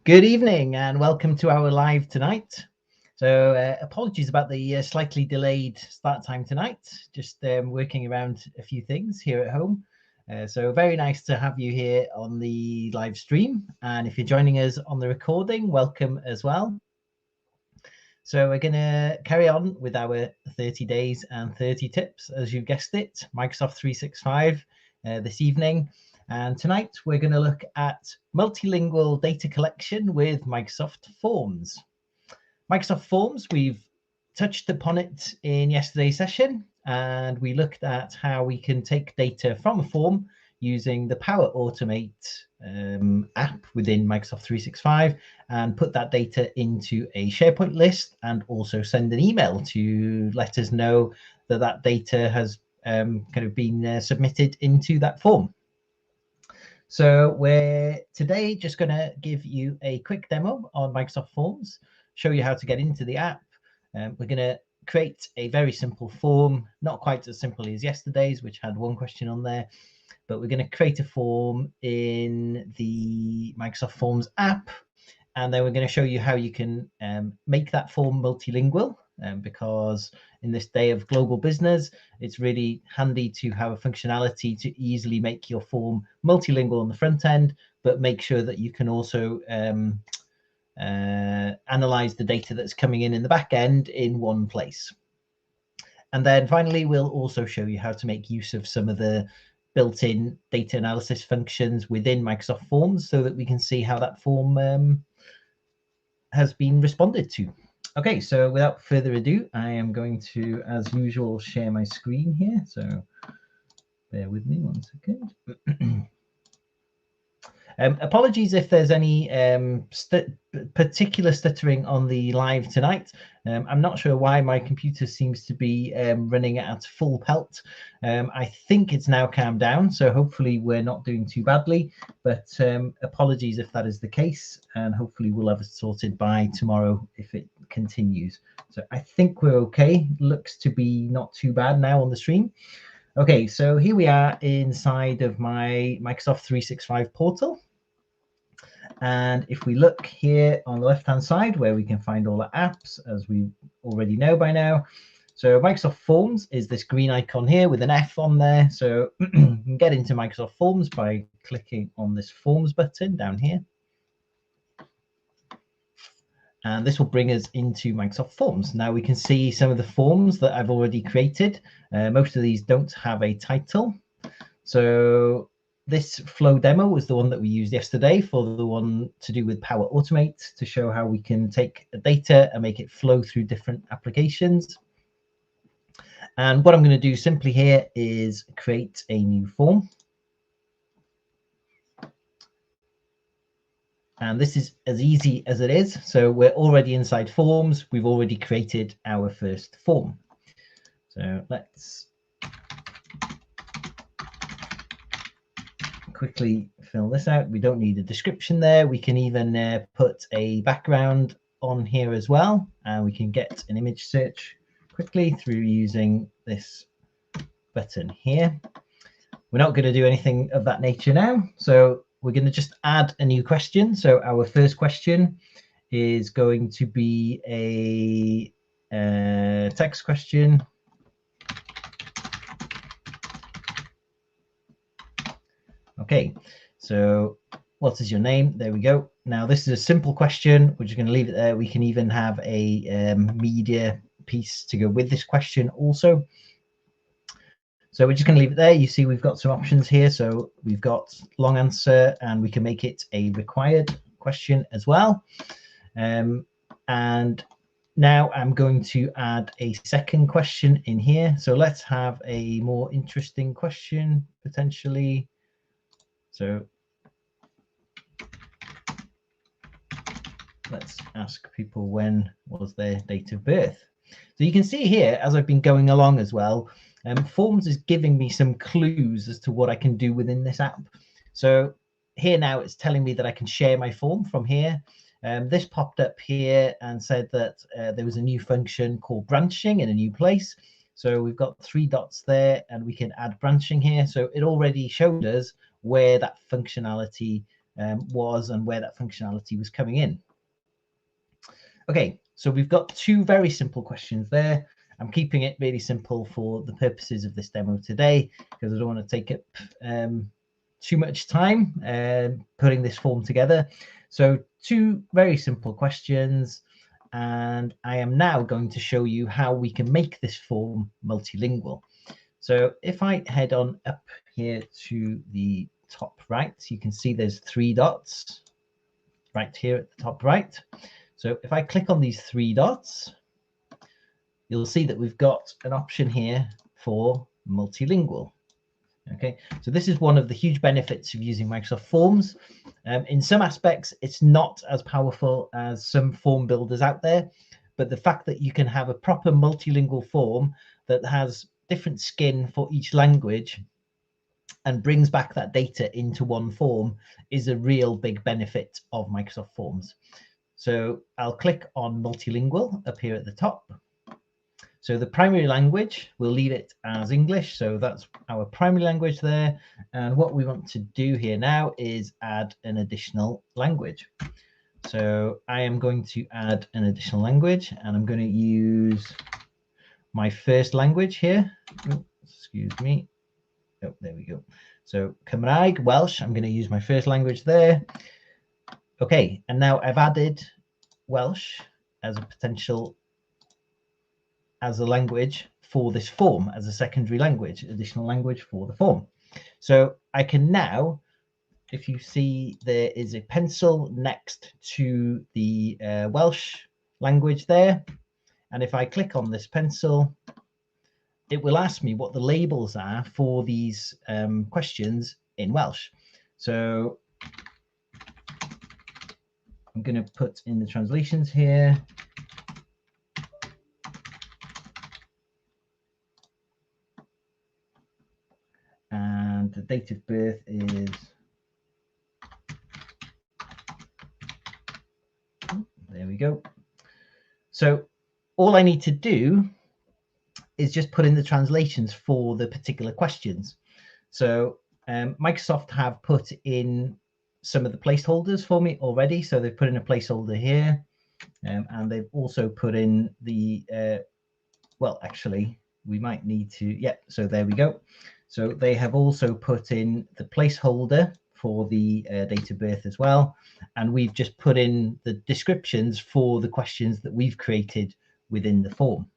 Good evening and welcome to our live tonight. So apologies about the slightly delayed start time tonight, just working around a few things here at home. So very nice to have you here on the live stream. And if you're joining us on the recording, welcome as well. So we're going to carry on with our 30 days and 30 tips, as you've guessed it, Microsoft 365 this evening. And tonight we're going to look at multilingual data collection with Microsoft Forms. Microsoft Forms, we've touched upon it in yesterday's session, and we looked at how we can take data from a form using the Power Automate app within Microsoft 365 and put that data into a SharePoint list and also send an email to let us know that that data has kind of been submitted into that form. So we're today just going to give you a quick demo on Microsoft Forms, show you how to get into the app. We're going to create a very simple form, not quite as simple as yesterday's, which had one question on there, but we're going to create a form in the Microsoft Forms app, and then we're going to show you how you can make that form multilingual, because in this day of global business, it's really handy to have a functionality to easily make your form multilingual on the front end, but make sure that you can also analyze the data that's coming in the back end in one place. And then finally, we'll also show you how to make use of some of the built-in data analysis functions within Microsoft Forms so that we can see how that form has been responded to. Okay, so without further ado, I am going to, as usual, share my screen here. So bear with me 1 second. Apologies if there's any particular stuttering on the live tonight. I'm not sure why my computer seems to be running at full pelt. I think it's now calmed down, so hopefully we're not doing too badly, but apologies if that is the case, and hopefully we'll have it sorted by tomorrow if it continues. So I think we're okay. Looks to be not too bad now on the stream. Okay, so here we are inside of my Microsoft 365 portal. And if we look here on the left-hand side where we can find all the apps, as we already know by now. So Microsoft Forms is this green icon here with an F on there. So you can get into Microsoft Forms by clicking on this Forms button down here. And this will bring us into Microsoft Forms. Now we can see some of the forms that I've already created. Most of these don't have a title. So this flow demo was the one that we used yesterday for the one to do with Power Automate, to show how we can take data and make it flow through different applications. And what I'm going to do simply here is create a new form. And this is as easy as it is. So we're already inside Forms. We've already created our first form. So let's quickly fill this out. We don't need a description there. We can even put a background on here as well. And we can get an image search quickly through using this button here. We're not going to do anything of that nature now. So we're going to just add a new question. So our first question is going to be a text question. Okay, so what is your name? There we go. Now this is a simple question. We're just going to leave it there. We can even have a media piece to go with this question also. So we're just going to leave it there. You see we've got some options here. So we've got long answer, and we can make it a required question as well. And now I'm going to add a second question in here. So let's have a more interesting question potentially. So let's ask people when was their date of birth. So you can see here, as I've been going along as well, Forms is giving me some clues as to what I can do within this app. So here now it's telling me that I can share my form from here. This popped up here and said that there was a new function called branching in a new place. So we've got 3 dots there, and we can add branching here. So it already showed us where that functionality was and where that functionality was coming in. Okay, so we've got two very simple questions there. I'm keeping it really simple for the purposes of this demo today because I don't want to take up too much time putting this form together. So two very simple questions, and I am now going to show you how we can make this form multilingual. So if I head on up here to the top right, you can see there's 3 dots right here at the top right. So if I click on these 3 dots, you'll see that we've got an option here for multilingual. Okay, so this is one of the huge benefits of using Microsoft Forms. In some aspects, it's not as powerful as some form builders out there, but the fact that you can have a proper multilingual form that has different skin for each language and brings back that data into one form is a real big benefit of Microsoft Forms. So I'll click on multilingual up here at the top. So the primary language, we'll leave it as English. So that's our primary language there. And what we want to do here now is add an additional language. So I am going to add an additional language, and I'm going to use my first language here. Oh, excuse me. Oh, there we go. So Cymraeg, Welsh, I'm going to use my first language there. Okay, and now I've added Welsh as a potential, as a language for this form, as a secondary language, additional language for the form. So I can now, if you see, there is a pencil next to the Welsh language there. And if I click on this pencil, it will ask me what the labels are for these questions in Welsh. So I'm going to put in the translations here. And the date of birth is, there we go. So all I need to do is just put in the translations for the particular questions. So Microsoft have put in some of the placeholders for me already. So they've put in a placeholder here, and they've also put in the, well, actually, we might need to, yeah, so there we go. So they have also put in the placeholder for the date of birth as well. And we've just put in the descriptions for the questions that we've created within the form.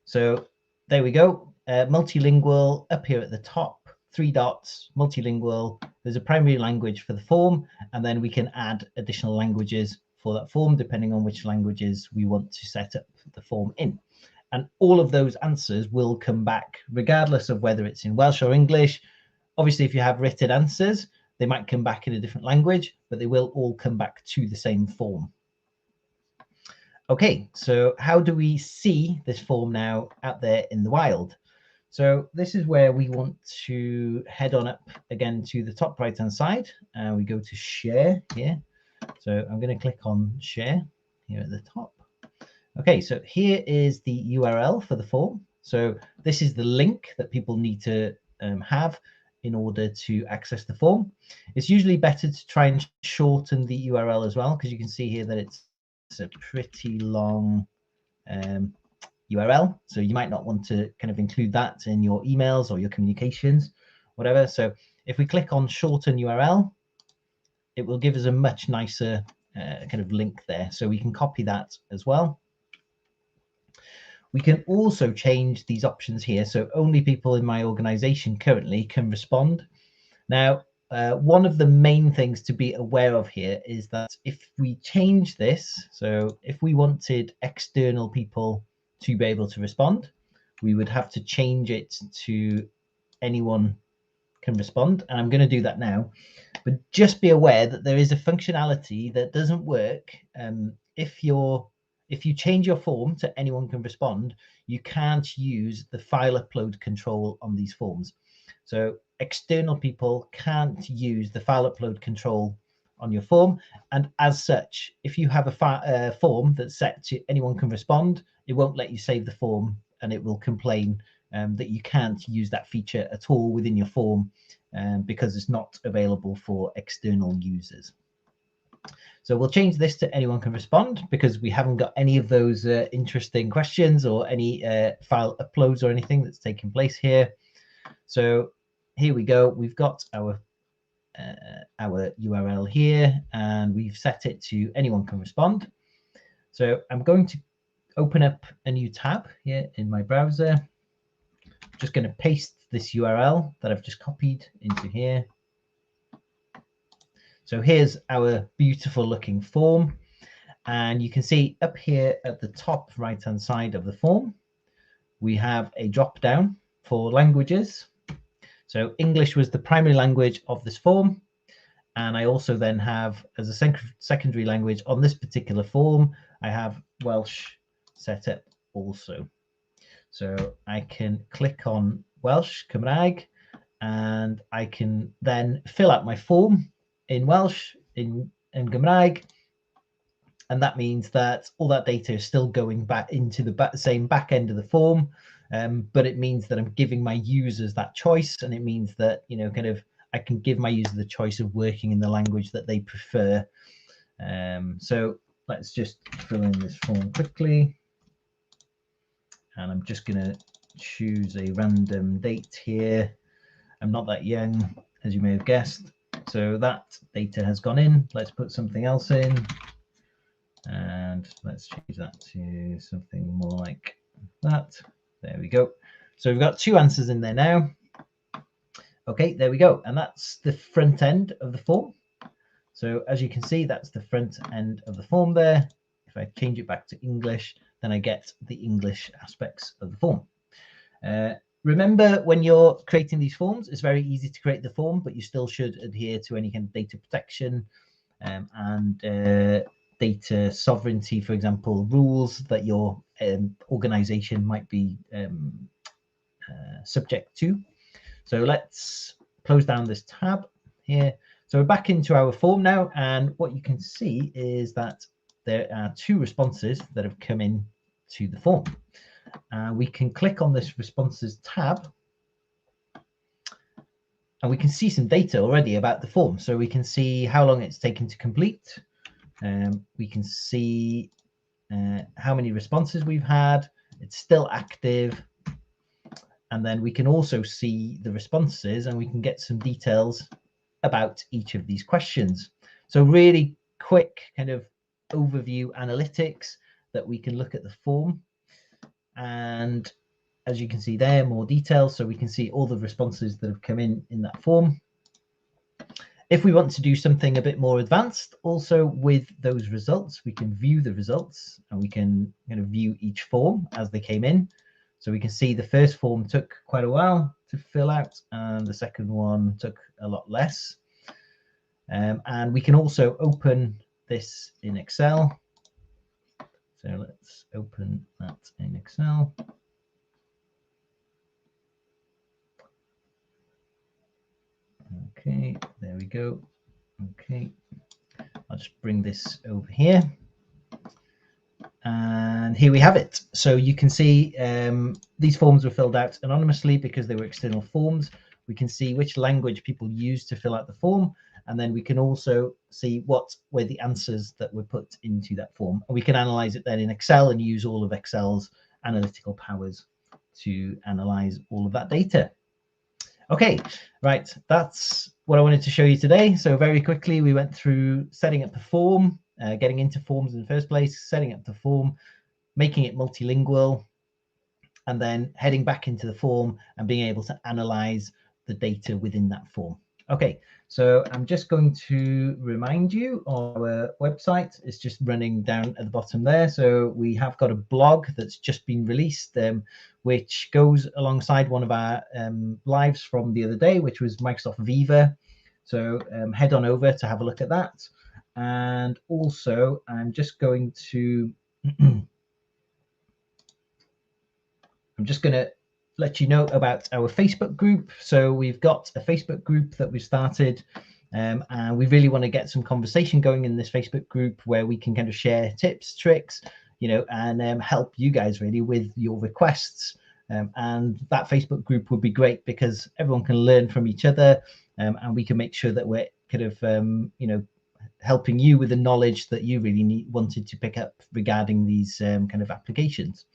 So there we go. Multilingual up here at the top, 3 dots, multilingual. There's a primary language for the form, and then we can add additional languages for that form, depending on which languages we want to set up the form in. And all of those answers will come back, regardless of whether it's in Welsh or English. Obviously, if you have written answers, they might come back in a different language, but they will all come back to the same form. Okay, so how do we see this form now out there in the wild? So this is where we want to head on up again to the top right-hand side, and we go to share here. So I'm going to click on share here at the top. Okay, so here is the URL for the form. So this is the link that people need to have in order to access the form. It's usually better to try and shorten the URL as well, because you can see here that it's a pretty long URL. So you might not want to kind of include that in your emails or your communications, whatever. So if we click on shorten URL, it will give us a much nicer kind of link there. So we can copy that as well. We can also change these options here. So only people in my organization currently can respond. Now, one of the main things to be aware of here is that if we change this, so if we wanted external people to be able to respond, we would have to change it to anyone can respond. And I'm going to do that now. But just be aware that there is a functionality that doesn't work if you change your form to anyone can respond, you can't use the file upload control on these forms. So external people can't use the file upload control on your form. And as such, if you have a form that's set to anyone can respond, it won't let you save the form, and it will complain that you can't use that feature at all within your form because it's not available for external users. So we'll change this to anyone can respond, because we haven't got any of those interesting questions or any file uploads or anything that's taking place here. So here we go. We've got our URL here, and we've set it to anyone can respond. So I'm going to open up a new tab here in my browser. I'm just going to paste this URL that I've just copied into here. So here's our beautiful looking form, and you can see up here at the top right hand side of the form we have a drop down for languages. So English was the primary language of this form, and I also then have, as a secondary language on this particular form, I have Welsh set up also. So I can click on Welsh, Cymraeg, and I can then fill out my form in Welsh, in Gymraeg, and that means that all that data is still going back into the same back end of the form, but it means that I'm giving my users that choice, and it means that, you know, kind of I can give my user the choice of working in the language that they prefer. So let's just fill in this form quickly, and I'm just going to choose a random date here. I'm not that young, as you may have guessed. So that data has gone in. Let's put something else in, and let's change that to something more like that. There we go. So we've got two answers in there now. Okay, there we go. And that's the front end of the form. So as you can see, that's the front end of the form there. If I change it back to English, then I get the English aspects of the form. Remember, when you're creating these forms, it's very easy to create the form, but you still should adhere to any kind of data protection and data sovereignty, for example, rules that your organization might be subject to. So let's close down this tab here. So we're back into our form now, and what you can see is that there are two responses that have come in to the form. We can click on this responses tab, and we can see some data already about the form. So we can see how long it's taken to complete. We can see how many responses we've had. It's still active. And then we can also see the responses, and we can get some details about each of these questions. So really quick kind of overview analytics that we can look at the form. And as you can see there, more details. So we can see all the responses that have come in that form. If we want to do something a bit more advanced also with those results, we can view the results, and we can kind of view each form as they came in. So we can see the first form took quite a while to fill out, and the second one took a lot less. And we can also open this in Excel. So let's open that in Excel. Okay, there we go. Okay, I'll just bring this over here. And here we have it. So you can see these forms were filled out anonymously because they were external forms. We can see which language people used to fill out the form, and then we can also see what were the answers that were put into that form. And we can analyze it then in Excel and use all of Excel's analytical powers to analyze all of that data. Okay, right, that's what I wanted to show you today. So very quickly, we went through setting up the form, getting into forms in the first place, setting up the form, making it multilingual, and then heading back into the form and being able to analyze the data within that form. Okay, so I'm just going to remind you our website is just running down at the bottom there. So we have got a blog that's just been released, which goes alongside one of our lives from the other day, which was Microsoft Viva. So head on over to have a look at that. And also, I'm just going to let you know about our Facebook group. So we've got a Facebook group that we've started, and we really want to get some conversation going in this Facebook group where we can kind of share tips, tricks, you know, and help you guys really with your requests. And that Facebook group would be great because everyone can learn from each other, and we can make sure that we're kind of helping you with the knowledge that you really wanted to pick up regarding these kind of applications.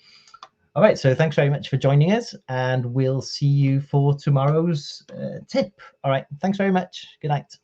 All right, so thanks very much for joining us, and we'll see you for tomorrow's tip. All right, thanks very much. Good night.